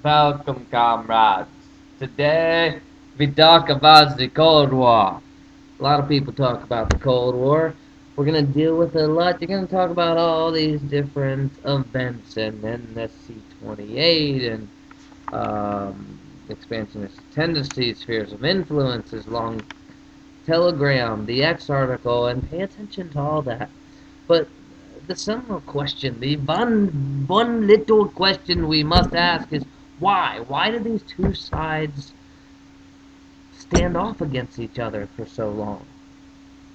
Welcome, comrades. Today we talk about the Cold War. A lot of people talk about the Cold War. We're gonna deal with it a lot. You're gonna talk about all these different events and NSC-28 and expansionist tendencies, spheres of influences, long Telegram, the X article, and pay attention to all that. But the seminal question, the one little question we must ask is why? Why do these two sides stand off against each other for so long?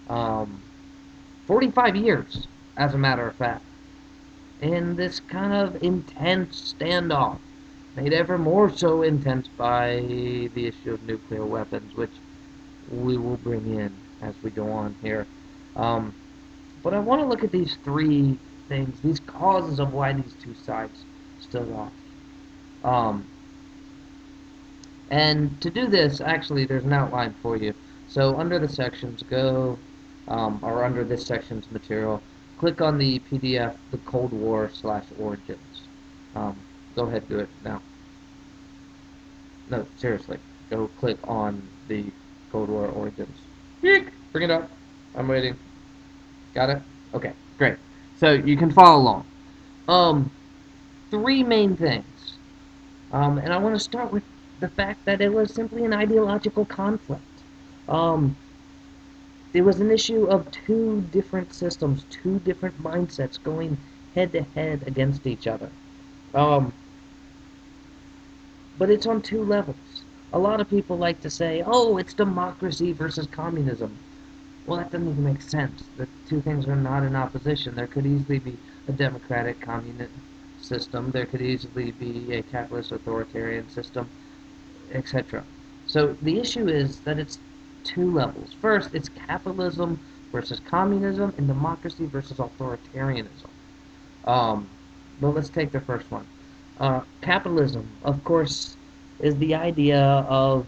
Um, 45 years, as a matter of fact. And this kind of intense standoff, made ever more so intense by the issue of nuclear weapons, which we will bring in as we go on here. Um, But I want to look at these three things, these causes of why these two sides stood off. Um, and to do this, actually, there's an outline for you. So under the sections, or under this section's material, click on the PDF, the Cold War / Origins. Go ahead, do it now. No, seriously, go click on the Cold War Origins. Bring it up. I'm waiting. Got it? Okay, great. So you can follow along. Um, Three main things. And I want to start with the fact that it was simply an ideological conflict. Um, there was an issue of two different systems, two different mindsets going head to head against each other. Um, but it's on two levels. A lot of people like to say, oh, it's democracy versus communism. Well, that doesn't even make sense. The two things are not in opposition. There could easily be a democratic communist system. There could easily be a capitalist authoritarian system, etc. So the issue is that it's two levels. First, it's capitalism versus communism and democracy versus authoritarianism. Um, but let's take the first one. Capitalism, of course, is the idea of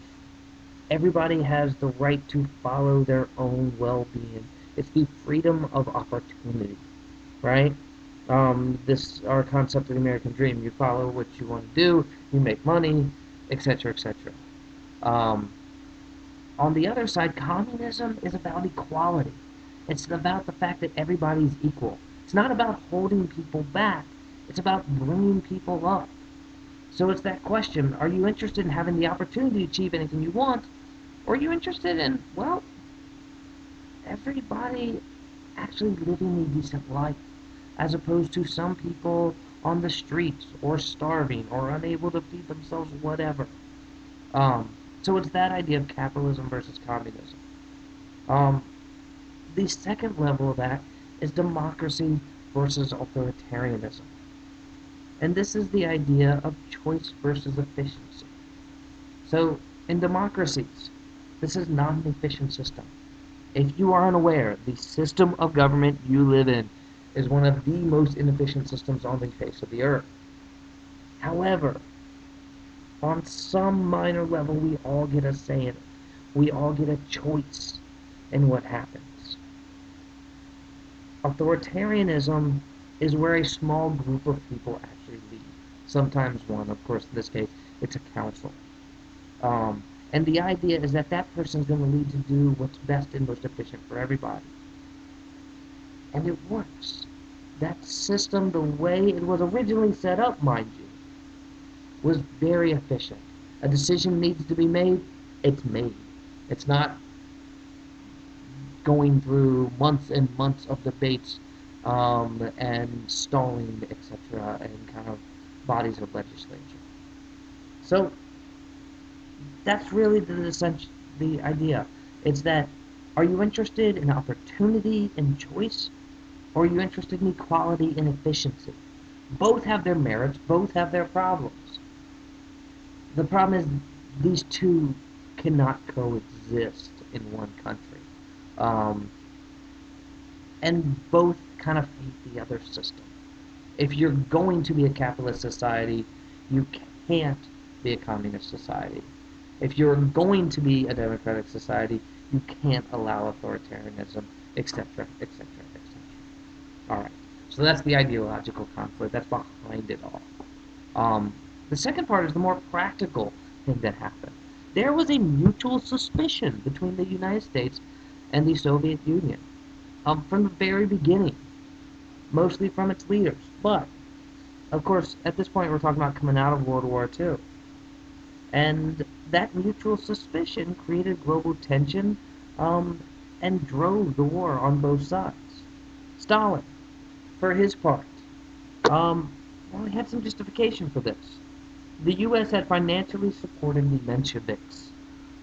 everybody has the right to follow their own well-being. It's the freedom of opportunity, right? This our concept of the American dream. You follow what you want to do, you make money, etc., etc. Um, on the other side, communism is about equality. It's about the fact that everybody's equal. It's not about holding people back. It's about bringing people up. So it's that question, are you interested in having the opportunity to achieve anything you want? Or are you interested in, well, everybody actually living a decent life, as opposed to some people on the streets, or starving, or unable to feed themselves, whatever. Um, so it's that idea of capitalism versus communism. Um, the second level of that is democracy versus authoritarianism. And this is the idea of choice versus efficiency. So, in democracies, this is not an efficient system. If you are unaware, the system of government you live in is one of the most inefficient systems on the face of the earth. However, on some minor level, we all get a say in it. We all get a choice in what happens. Authoritarianism is where a small group of people actually lead. Sometimes one, of course, in this case, it's a council. And the idea is that that person is going to lead to do what's best and most efficient for everybody. And it works. That system, the way it was originally set up, mind you, was very efficient. A decision needs to be made, it's made. It's not going through months and months of debates and stalling, etc., and kind of bodies of legislature. So that's really the idea. It's that, are you interested in opportunity and choice, or are you interested in equality and efficiency? Both have their merits, both have their problems. The problem is these two cannot coexist in one country. Um, and both kind of hate the other system. If you're going to be a capitalist society, you can't be a communist society. If you're going to be a democratic society, you can't allow authoritarianism, etc., etc., etc. All right. So that's the ideological conflict. That's behind it all. The second part is the more practical thing that happened. There was a mutual suspicion between the United States and the Soviet Union from the very beginning, mostly from its leaders. But, of course, at this point we're talking about coming out of World War II. And that mutual suspicion created global tension and drove the war on both sides. Stalin, for his part, well, he had some justification for this. The U.S. had financially supported the Mensheviks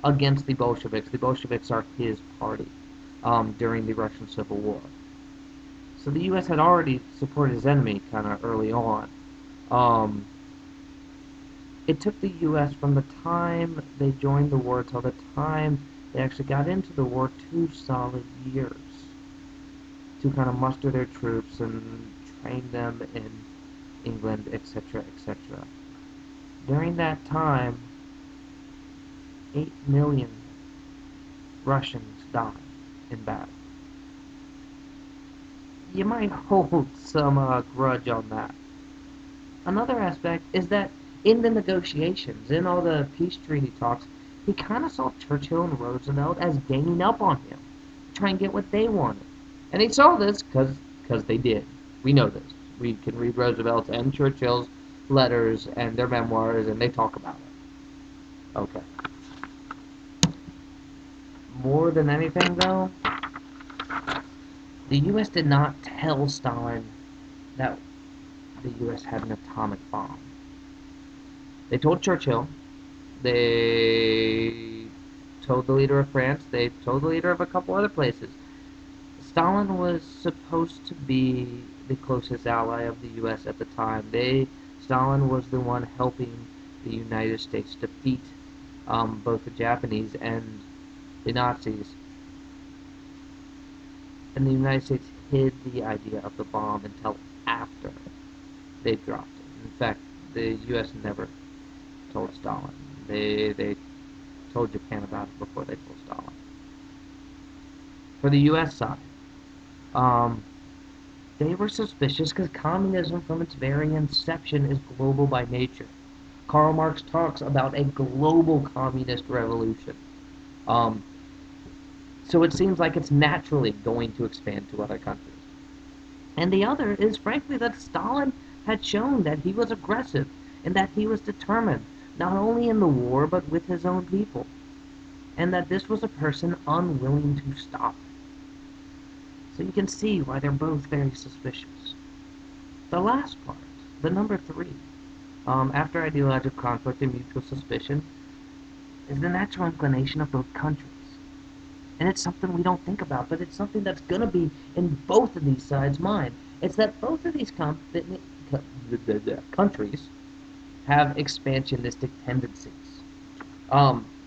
against the Bolsheviks. The Bolsheviks are his party during the Russian Civil War. So the U.S. had already supported his enemy kind of early on. It took the U.S. from the time they joined the war till the time they actually got into the war 2 solid years to kind of muster their troops and train them in England, etc., etc. During that time, 8 million Russians died in battle. You might hold some grudge on that. Another aspect is that in the negotiations, in all the peace treaty talks, he kind of saw Churchill and Roosevelt as ganging up on him, to try and get what they wanted. And he saw this because they did. We know this. We can read Roosevelt's and Churchill's letters and their memoirs, and they talk about it. Okay. More than anything, though, the U.S. did not tell Stalin that the U.S. had an atomic bomb. They told Churchill. They told the leader of France. They told the leader of a couple other places. Stalin was supposed to be the closest ally of the U.S. at the time. Stalin was the one helping the United States defeat both the Japanese and the Nazis. And the United States hid the idea of the bomb until after they dropped it. In fact, the U.S. never told Stalin. They told Japan about it before they told Stalin. For the U.S. side, they were suspicious because communism from its very inception is global by nature. Karl Marx talks about a global communist revolution. So it seems like it's naturally going to expand to other countries. And the other is, frankly, that Stalin had shown that he was aggressive and that he was determined, not only in the war, but with his own people. And that this was a person unwilling to stop. So you can see why they're both very suspicious. The last part, the number 3, after ideological conflict and mutual suspicion, is the natural inclination of both countries. And it's something we don't think about, but it's something that's going to be in both of these sides' mind. It's that both of these countries have expansionistic tendencies.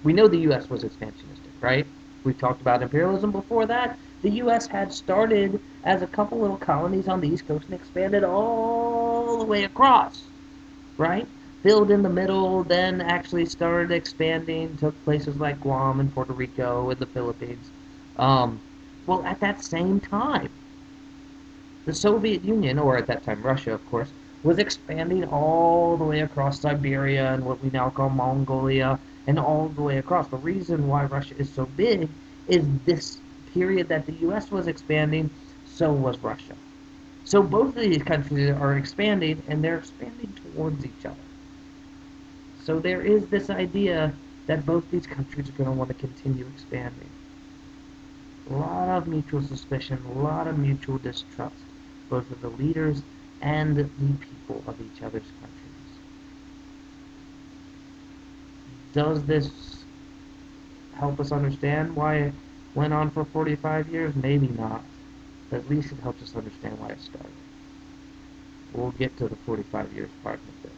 We know the U.S. was expansionistic, right? We've talked about imperialism before that. The U.S. had started as a couple little colonies on the East Coast and expanded all the way across, right? Filled in the middle, then actually started expanding, took places like Guam and Puerto Rico and the Philippines. Well, at that same time, the Soviet Union, or at that time Russia, of course, was expanding all the way across Siberia and what we now call Mongolia, and all the way across. The reason why Russia is so big is this period that the U.S. was expanding, so was Russia. So both of these countries are expanding, and they're expanding towards each other. So there is this idea that both these countries are going to want to continue expanding. A lot of mutual suspicion, a lot of mutual distrust, both of the leaders and the people of each other's countries. Does this help us understand why it went on for 45 years? Maybe not. But at least it helps us understand why it started. We'll get to the 45 years part of this.